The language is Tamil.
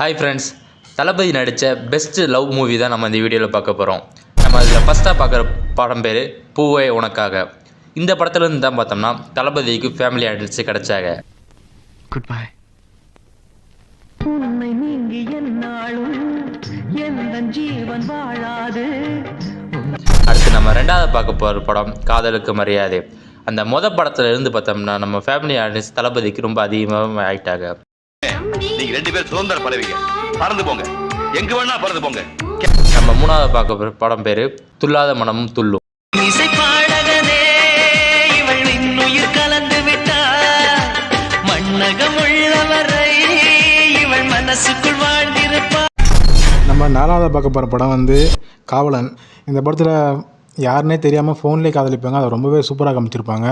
ஹாய் ஃப்ரெண்ட்ஸ், தளபதி நடித்த பெஸ்ட்டு லவ் மூவி தான் நம்ம இந்த வீடியோவில் பார்க்க போகிறோம். நம்ம அதில் ஃபஸ்ட்டாக பார்க்குற படம் பேர் பூவே உனக்காக. இந்த படத்துலேருந்து தான் பார்த்தோம்னா தளபதிக்கு ஃபேமிலி ஆடியன்ஸு கிடச்சாங்க. Good bye. அடுத்து நம்ம ரெண்டாவது பார்க்க போகிற படம் காதலுக்கு மரியாதை. அந்த படத்துல இருந்து பார்த்தோம்னா நம்ம ஃபேமிலி ஆடியன்ஸ் தளபதிக்கு ரொம்ப அதிகமாக ஆகிட்டாங்க. நீங்க ரெண்டு பேரும் சுதந்திர பறவைங்க, பறந்து போங்க, எங்க வேணா பறந்து போங்க. நம்ம மூணாவது பார்க்க படம் பேரு துள்ளாத மனமும் துள்ளும். நம்ம நாலாவது பார்க்க போகிற படம் வந்து காவலன். இந்த படத்தில் யாருன்னே தெரியாமல் ஃபோன்லேயே காதலிப்பாங்க. அதை ரொம்பவே சூப்பராக காமிச்சிருப்பாங்க.